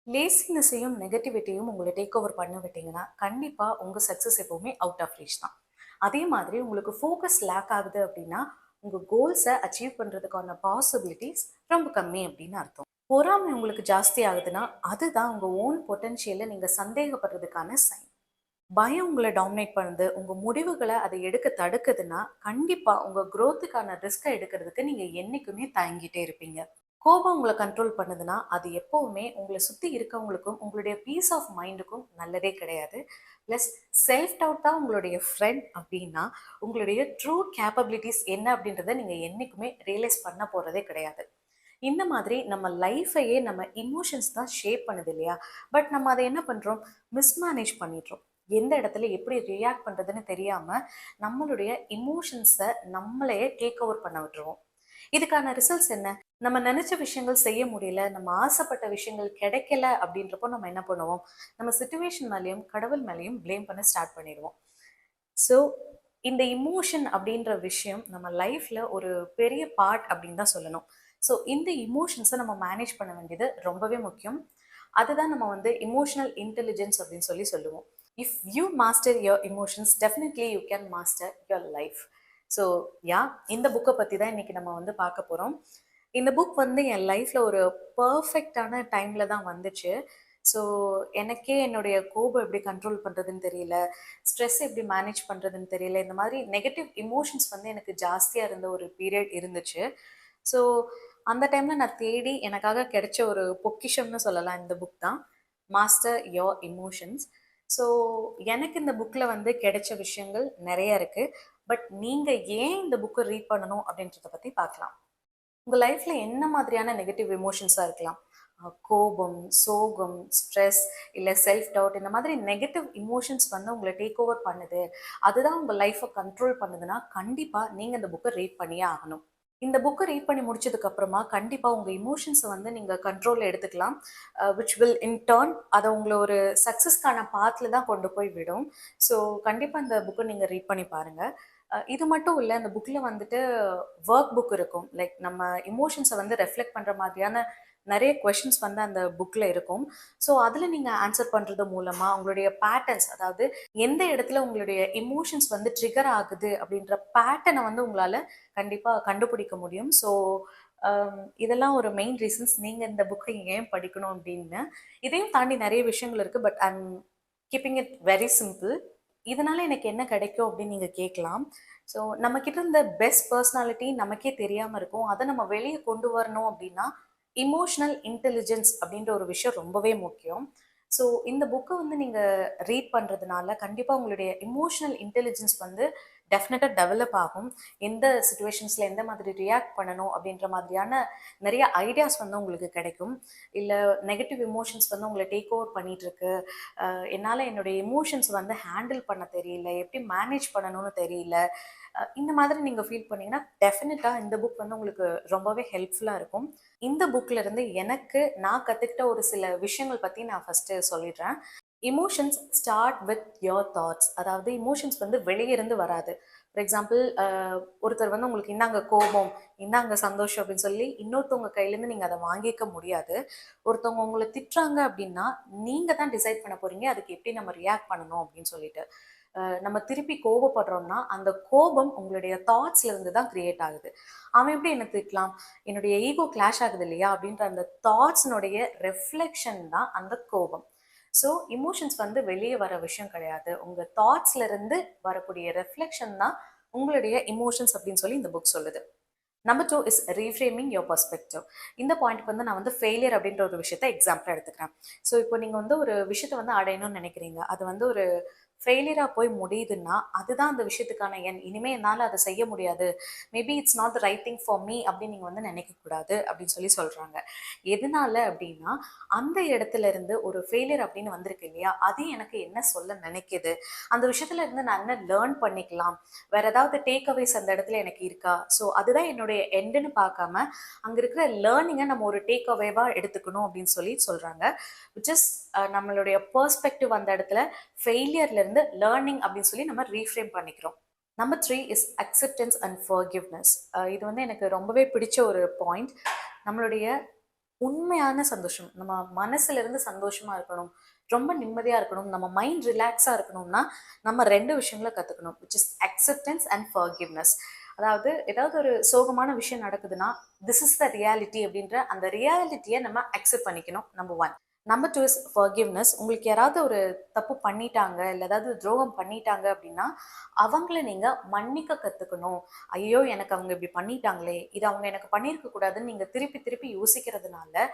லேசினஸையும் நெகட்டிவிட்டியும் உங்களை take over பண்ண விட்டீங்கன்னா கண்டிப்பாக உங்கள் சக்ஸஸ் எப்போவுமே அவுட் ஆஃப் ரீச் தான். அதே மாதிரி உங்களுக்கு ஃபோக்கஸ் லேக் ஆகுது அப்படின்னா உங்கள் கோல்ஸை அச்சீவ் பண்ணுறதுக்கான பாசிபிலிட்டிஸ் ரொம்ப கம்மி அப்படின்னு அர்த்தம். பொறாமை உங்களுக்கு ஜாஸ்தி ஆகுதுன்னா அதுதான் உங்கள் ஓன் பொட்டன்ஷியலை நீங்கள் சந்தேகப்படுறதுக்கான சைன். பயம் உங்களை டாமினேட் பண்ணுது, உங்கள் முடிவுகளை அதை எடுக்க தடுக்குதுன்னா கண்டிப்பாக உங்கள் growth-க்கான ரிஸ்க்கை எடுக்கிறதுக்கு நீங்கள் என்றைக்குமே தயங்கிட்டே இருப்பீங்க. கோபம் உங்களை கண்ட்ரோல் பண்ணுதுன்னா அது எப்போவுமே உங்களை சுற்றி இருக்கவங்களுக்கும் உங்களுடைய பீஸ் ஆஃப் மைண்டுக்கும் நல்லதே கிடையாது. ப்ளஸ் செல்ஃப் டவுட் தான் உங்களுடைய ஃப்ரெண்ட் அப்படின்னா உங்களுடைய ட்ரூ கேப்பபிலிட்டிஸ் என்ன அப்படின்றத நீங்கள் என்றைக்குமே ரியலைஸ் பண்ண போகிறதே கிடையாது. இந்த மாதிரி நம்ம லைஃபையே நம்ம இமோஷன்ஸ் தான் ஷேப் பண்ணுது இல்லையா? பட் நம்ம அதை என்ன பண்ணுறோம்? மிஸ்மேனேஜ் பண்ணிடுறோம். எந்த இடத்துல எப்படி ரியாக்ட் பண்ணுறதுன்னு தெரியாமல் நம்மளுடைய இமோஷன்ஸை நம்மளையே டேக் ஓவர் பண்ண விட்டுருவோம். இதுக்கான ரிசல்ட்ஸ் என்ன? நம்ம நினைச்ச விஷயங்கள் செய்ய முடியல, நம்ம ஆசைப்பட்ட விஷயங்கள் கிடைக்கல அப்படின்றப்போ நம்ம என்ன பண்ணுவோம்? நம்ம சிச்சுவேஷன் மேலேயும் கடவுள் மேலேயும் ப்ளேம் பண்ண ஸ்டார்ட் பண்ணிடுவோம். ஸோ இந்த இமோஷன் அப்படின்ற விஷயம் நம்ம லைஃப்ல ஒரு பெரிய பார்ட் அப்படின்னு தான் சொல்லணும். ஸோ இந்த இமோஷன்ஸை நம்ம மேனேஜ் பண்ண வேண்டியது ரொம்பவே முக்கியம். அதுதான் நம்ம வந்து இமோஷனல் இன்டெலிஜென்ஸ் அப்படின்னு சொல்லுவோம். If you master your emotions definitely you can master your life. So yeah, இந்த புக்கை பற்றி தான் இன்னைக்கு நம்ம வந்து பார்க்க போகிறோம். இந்த புக் வந்து என் லைஃப்பில் ஒரு பர்ஃபெக்டான டைமில் தான் வந்துச்சு. ஸோ எனக்கே என்னுடைய கோபம் எப்படி கண்ட்ரோல் பண்ணுறதுன்னு தெரியல, ஸ்ட்ரெஸ் எப்படி மேனேஜ் பண்ணுறதுன்னு தெரியல. இந்த மாதிரி நெகட்டிவ் இமோஷன்ஸ் வந்து எனக்கு ஜாஸ்தியாக இருந்த ஒரு பீரியட் இருந்துச்சு. ஸோ அந்த டைமில் நான் தேடி எனக்காக கிடைச்ச ஒரு பொக்கிஷம்னு சொல்லலாம் இந்த புக் தான், மாஸ்டர் யோர் இமோஷன்ஸ். ஸோ எனக்கு இந்த புக்கில் வந்து கிடைச்ச விஷயங்கள் நிறைய இருக்குது. பட் நீங்கள் ஏன் இந்த புக்கை ரீட் பண்ணணும் அப்படின்றத பற்றி பார்க்கலாம். உங்கள் லைஃப்பில் என்ன மாதிரியான நெகட்டிவ் எமோஷன்ஸாக இருக்கலாம்? கோபம், சோகம், ஸ்ட்ரெஸ், இல்லை செல்ஃப் டவுட், இந்த மாதிரி நெகட்டிவ் இமோஷன்ஸ் வந்து உங்களை டேக் ஓவர் பண்ணுது, அதுதான் உங்கள் லைஃப்பை கண்ட்ரோல் பண்ணுதுன்னா கண்டிப்பாக நீங்கள் இந்த புக்கை ரீட் பண்ணியே ஆகணும். இந்த புக்கை ரீட் பண்ணி முடிச்சதுக்கு அப்புறமா கண்டிப்பாக உங்கள் இமோஷன்ஸை வந்து நீங்கள் கண்ட்ரோலில் எடுத்துக்கலாம். விச் வில் இன் டர்ன் அதை உங்களை ஒரு சக்ஸஸ்க்கான பாத்தில் தான் கொண்டு போய் விடும். ஸோ கண்டிப்பாக இந்த புக்கை நீங்கள் ரீட் பண்ணி பாருங்கள். இது மட்டும் இல்லை, அந்த புக்கில் வந்துட்டு ஒர்க் புக் இருக்கும். லைக் நம்ம இமோஷன்ஸை வந்து ரெஃப்ளெக்ட் பண்ணுற மாதிரியான நிறைய கொஷின்ஸ் வந்து அந்த புக்கில் இருக்கும். ஸோ அதில் நீங்கள் ஆன்சர் பண்ணுறது மூலமாக உங்களுடைய பேட்டர்ன்ஸ், அதாவது எந்த இடத்துல உங்களுடைய இமோஷன்ஸ் வந்து ட்ரிகர் ஆகுது அப்படின்ற பேட்டர்னை வந்து உங்களால் கண்டிப்பாக கண்டுபிடிக்க முடியும். ஸோ இதெல்லாம் ஒரு மெயின் ரீசன்ஸ் நீங்கள் இந்த புக்கை ஏன் படிக்கணும் அப்படின்னு. இதையும் தாண்டி நிறைய விஷயங்கள் இருக்குது. But I'm keeping it very simple. இதனால எனக்கு என்ன கிடைக்கும் அப்படின்னு நீங்கள் கேட்கலாம். ஸோ நம்மக்கிட்ட இருந்த பெஸ்ட் பர்சனாலிட்டி நமக்கே தெரியாமல் இருக்கும். அதை நம்ம வெளியே கொண்டு வரணும் அப்படின்னா இமோஷனல் இன்டெலிஜென்ஸ் அப்படின்ற ஒரு விஷயம் ரொம்பவே முக்கியம். ஸோ இந்த புக்கை வந்து நீங்கள் ரீட் பண்ணுறதுனால கண்டிப்பாக உங்களுடைய இமோஷனல் இன்டெலிஜென்ஸ் வந்து டெஃபினட்டாக டெவலப் ஆகும். எந்த சுச்சுவேஷன்ஸில் எந்த மாதிரி ரியாக்ட் பண்ணணும் அப்படின்ற மாதிரியான நிறைய ஐடியாஸ் வந்து உங்களுக்கு கிடைக்கும். இல்லை நெகட்டிவ் இமோஷன்ஸ் வந்து உங்களை டேக் ஓவர் பண்ணிகிட்ருக்கு, என்னால் என்னுடைய எமோஷன்ஸ் வந்து ஹேண்டில் பண்ண தெரியல, எப்படி மேனேஜ் பண்ணணும்னு தெரியல, இந்த மாதிரி நீங்கள் ஃபீல் பண்ணீங்கன்னா டெஃபினட்டாக இந்த புக் வந்து உங்களுக்கு ரொம்பவே ஹெல்ப்ஃபுல்லாக இருக்கும். இந்த புக்கில் இருந்து எனக்கு நான் கற்றுக்கிட்ட ஒரு சில விஷயங்கள் பற்றி நான் ஃபஸ்ட்டு சொல்லிடுறேன். Emotions start with your thoughts. அதாவது இமோஷன்ஸ் வந்து வெளியே இருந்து வராது. ஃபார் எக்ஸாம்பிள், ஒருத்தர் வந்து உங்களுக்கு இந்தாங்க கோபம், இந்தாங்க சந்தோஷம் அப்படின்னு சொல்லி இன்னொருத்தவங்க கையிலேருந்து நீங்கள் அதை வாங்கிக்க முடியாது. ஒருத்தவங்க உங்களை திட்டுறாங்க அப்படின்னா நீங்கள் தான் டிசைட் பண்ண போகிறீங்க அதுக்கு எப்படி நம்ம ரியாக்ட் பண்ணணும் அப்படின்னு சொல்லிட்டு. நம்ம திருப்பி கோபப்படுறோம்னா அந்த கோபம் உங்களுடைய தாட்ஸ்ல இருந்து தான் கிரியேட் ஆகுது. அவன் எப்படி என்ன திட்டலாம், என்னுடைய ஈகோ கிளாஷ் ஆகுது இல்லையா அப்படின்ற அந்த தாட்ஸ்னுடைய ரெஃப்ளெக்ஷன் தான் அந்த கோபம். ஸோ இமோஷன்ஸ் வந்து வெளியே வர விஷயம் கிடையாது, உங்கள் தாட்ஸ்ல இருந்து வரக்கூடிய ரெஃப்ளெக்ஷன் தான் உங்களுடைய இமோஷன்ஸ் அப்படின்னு சொல்லி இந்த புக் சொல்லுது. Number 2 is reframing your perspective. இந்த பாயிண்ட்க்கு வந்து நான் வந்து ஃபெயிலியர் அப்படின்ற ஒரு விஷயத்த எக்ஸாம்பிளாக எடுத்துக்கிறேன். ஸோ இப்போ நீங்கள் வந்து ஒரு விஷயத்தை வந்து அடையணும்னு நினைக்கிறீங்க, அது வந்து ஒரு ஃபெயிலியராக போய் முடியுதுன்னா அதுதான் அந்த விஷயத்துக்கான என், இனிமேல் என்னால் அதை செய்ய முடியாது, maybe it's not the right thing for me அப்படின்னு நீங்கள் வந்து நினைக்கக்கூடாது அப்படின்னு சொல்லி சொல்கிறாங்க. எதனால அப்படின்னா அந்த இடத்துல இருந்து ஒரு ஃபெயிலியர் அப்படின்னு வந்திருக்கு இல்லையா, அது எனக்கு என்ன சொல்ல நினைக்குது, அந்த விஷயத்துல இருந்து நான் என்ன லேர்ன் பண்ணிக்கலாம், வேற ஏதாவது டேக் அவேஸ் அந்த இடத்துல எனக்கு இருக்கா. ஸோ அதுதான் என்னுடைய எண்டுன்னு பார்க்காம அங்கே இருக்கிற லேர்னிங்கை நம்ம ஒரு டேக் அவேவாக எடுத்துக்கணும் அப்படின்னு சொல்லி சொல்கிறாங்க. விச் இஸ் நம்மளுடைய பெர்ஸ்பெக்டிவ் அந்த இடத்துல ஃபெயிலியர்ல இருந்து லேர்னிங் அப்படின்னு சொல்லி நம்ம ரீஃப்ரேம் பண்ணிக்கிறோம். Number 3 is acceptance and forgiveness. இது வந்து எனக்கு ரொம்பவே பிடிச்ச ஒரு பாயிண்ட். நம்மளுடைய உண்மையான சந்தோஷம், நம்ம மனசுல இருந்து சந்தோஷமா இருக்கணும், ரொம்ப நிம்மதியா இருக்கணும், நம்ம மைண்ட் ரிலாக்ஸா இருக்கணும்னா நம்ம 2 விஷயங்கள கத்துக்கணும். Which is acceptance and forgiveness. அதாவது ஏதாவது ஒரு சோகமான விஷயம் நடக்குதுன்னா, திஸ் இஸ் த ரியாலிட்டி அப்படின்ற அந்த ரியாலிட்டிய நம்ம அக்செப்ட் பண்ணிக்கணும். நம்பர் 1. Number 2 is forgiveness. உங்களுக்கு யாராவது ஒரு தப்பு பண்ணிட்டாங்க, இல்ல ஏதாவது துரோகம் பண்ணிட்டாங்க அப்படின்னா, அவங்கள நீங்க மன்னிக்க கத்துக்கணும். ஐயோ! எனக்கு அவங்க இப்படி பண்ணிட்டாங்களே, இது அவங்க எனக்கு பண்ணியிருக்க கூடாதுன்னு நீங்க திருப்பி திருப்பி யோசிக்கிறதுனால,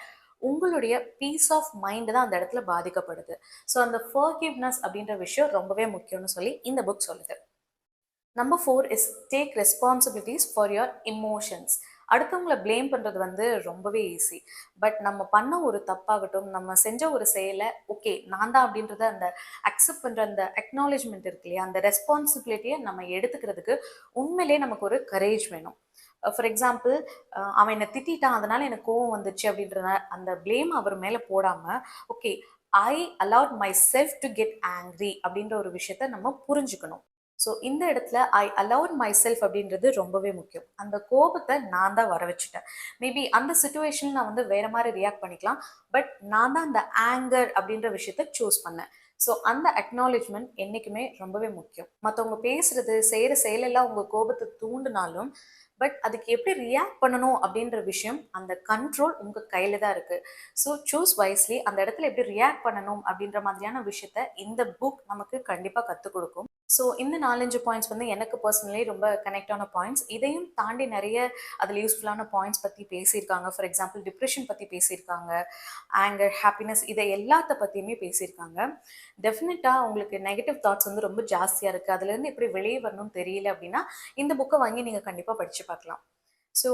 உங்களுடைய பீஸ் ஆஃப் மைண்ட் தான் அந்த இடத்துல பாதிக்கப்படுது. ஸோ அந்த ஃபர்கிவ்னஸ் அப்படின்ற விஷயம் ரொம்பவே முக்கியம்னு சொல்லி இந்த புக் சொல்லுது. Number 4 is take responsibilities for your emotions. அடுத்தவங்கள ப்ளேம் பண்ணுறது வந்து ரொம்பவே ஈஸி. பட் நம்ம பண்ண ஒரு தப்பாகட்டும், நம்ம செஞ்ச ஒரு செயலை ஓகே நான் தான் அப்படின்றத அந்த அக்செப்ட் பண்ணுற அந்த அக்னாலேஜ்மெண்ட் இருக்கு இல்லையா, அந்த ரெஸ்பான்சிபிலிட்டியை நம்ம எடுத்துக்கிறதுக்கு உண்மையிலேயே நமக்கு ஒரு கரேஜ் வேணும். ஃபார் எக்ஸாம்பிள், அவன் என்னை திட்டான் அதனால எனக்கு கோவம் வந்துச்சு அப்படின்ற அந்த ப்ளேம் அவர் மேலே போடாமல், okay I allowed my self to get angry அப்படின்ற ஒரு விஷயத்த நம்ம புரிஞ்சுக்கணும். ஸோ இந்த இடத்துல ஐ அலவுட் மை செல்ஃப் அப்படின்றது ரொம்பவே முக்கியம். அந்த கோபத்தை நான் தான் வர வச்சுட்டேன். மேபி அந்த சுச்சுவேஷன் நான் வந்து வேற மாதிரி ரியாக்ட் பண்ணிக்கலாம். பட் நான் தான் அந்த ஆங்கர் அப்படின்ற விஷயத்த சூஸ் பண்ணேன். ஸோ அந்த அக்னாலேஜ்மெண்ட் என்றைக்குமே ரொம்பவே முக்கியம். மற்றவங்க பேசுறது செய்கிற செயலெல்லாம் உங்கள் கோபத்தை தூண்டினாலும், பட் அதுக்கு எப்படி ரியாக்ட் பண்ணணும் அப்படின்ற விஷயம், அந்த கண்ட்ரோல் உங்கள் கையில் தான் இருக்குது. ஸோ சூஸ் வைஸ்லி அந்த இடத்துல எப்படி ரியாக்ட் பண்ணணும் அப்படின்ற மாதிரியான விஷயத்த இந்த புக் நமக்கு கண்டிப்பாக கற்றுக் கொடுக்கும். ஸோ இந்த 4, 5 பாயிண்ட்ஸ் வந்து எனக்கு பர்சனலி ரொம்ப கனெக்டான பாயிண்ட்ஸ். இதையும் தாண்டி நிறைய அதில் யூஸ்ஃபுல்லான பாயிண்ட்ஸ் பற்றி பேசியிருக்காங்க. ஃபார் எக்ஸாம்பிள் டிப்ரெஷன் பற்றி பேசியிருக்காங்க, ஆங்கர், ஹாப்பினஸ், இதை எல்லாத்த பற்றியுமே பேசியிருக்காங்க. டெஃபினட்டாக உங்களுக்கு நெகட்டிவ் தாட்ஸ் வந்து ரொம்ப ஜாஸ்தியாக இருக்குது, அதுலேருந்து எப்படி வெளியே வரணும்னு தெரியல அப்படின்னா இந்த புக்கை வாங்கி நீங்கள் கண்டிப்பாக படித்து பார்க்கலாம். ஸோ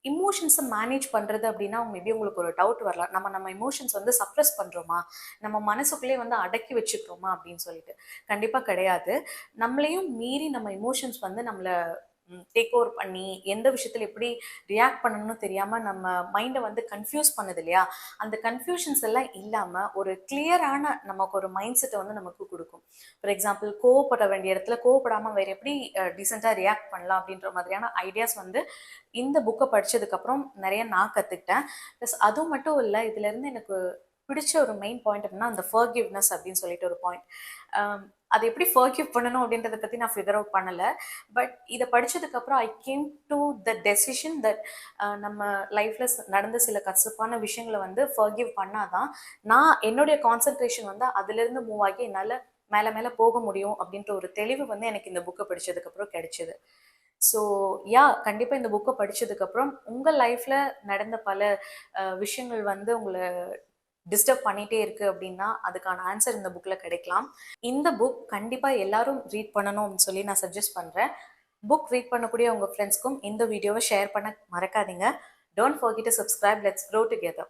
இமோஷன்ஸை மேனேஜ் பண்ணுறது அப்படின்னா மேபி உங்களுக்கு ஒரு டவுட் வரலாம். நம்ம இமோஷன்ஸ் வந்து சப்ரஸ் பண்ணுறோமா, நம்ம மனசுக்குள்ளே வந்து அடக்கி வச்சுக்கிறோமா அப்படின்னு சொல்லிட்டு. கண்டிப்பாக கிடையாது. நம்மளையும் மீறி நம்ம இமோஷன்ஸ் வந்து நம்மளை டேக் ஓவர் பண்ணி எந்த விஷயத்தில் எப்படி ரியாக்ட் பண்ணணும்னு தெரியாமல் நம்ம மைண்டை வந்து கன்ஃபியூஸ் பண்ணுது இல்லையா, அந்த கன்ஃபியூஷன்ஸ் எல்லாம் இல்லாமல் ஒரு கிளியரான நமக்கு ஒரு மைண்ட் செட்டை வந்து நமக்கு கொடுக்கும். ஃபார் எக்ஸாம்பிள், கோவப்பட வேண்டிய இடத்துல கோவப்படாமல் வேறு எப்படி டீசெண்டாக ரியாக்ட் பண்ணலாம் அப்படின்ற மாதிரியான ஐடியாஸ் வந்து இந்த புக்கை படித்ததுக்கப்புறம் நிறைய நான் கற்றுக்கிட்டேன். ப்ளஸ் அதுவும் மட்டும் இல்லை, இதுலேருந்து எனக்கு பிடிச்ச ஒரு மெயின் பாயிண்ட் அப்படின்னா அந்த ஃபர்கிவ்னஸ் அப்படின்னு சொல்லிட்டு ஒரு பாயிண்ட். அதை எப்படி ஃபர்கிவ் பண்ணணும் அப்படின்றத பற்றி நான் ஃபிகர் அவுட் பண்ணலை. பட் இதை படித்ததுக்கப்புறம் I came to the decision that நம்ம லைஃப்பில் நடந்த சில கசப்பான விஷயங்களை வந்து ஃபர்கிவ் பண்ணாதான் நான் என்னுடைய கான்சன்ட்ரேஷன் வந்து அதுலேருந்து மூவ் ஆகி என்னால் மேலே மேலே போக முடியும் அப்படின்ற ஒரு தெளிவு வந்து எனக்கு இந்த புக்கை படித்ததுக்கப்புறம் கிடைச்சிது. ஸோ கண்டிப்பாக இந்த புக்கை படித்ததுக்கப்புறம் உங்கள் லைஃப்பில் நடந்த பல விஷயங்கள் வந்து உங்களை டிஸ்டர்ப் பண்ணிகிட்டே இருக்குது அப்படின்னா அதுக்கான ஆன்சர் இந்த புக்கில் கிடைக்கலாம். இந்த புக் கண்டிப்பாக எல்லாரும் ரீட் பண்ணணும்னு சொல்லி நான் சஜஸ்ட் பண்ணுறேன். புக் ரீட் பண்ணக்கூடிய உங்கள் ஃப்ரெண்ட்ஸ்க்கும் இந்த வீடியோவை ஷேர் பண்ண மறக்காதீங்க. Don't forget to subscribe. Let's grow together.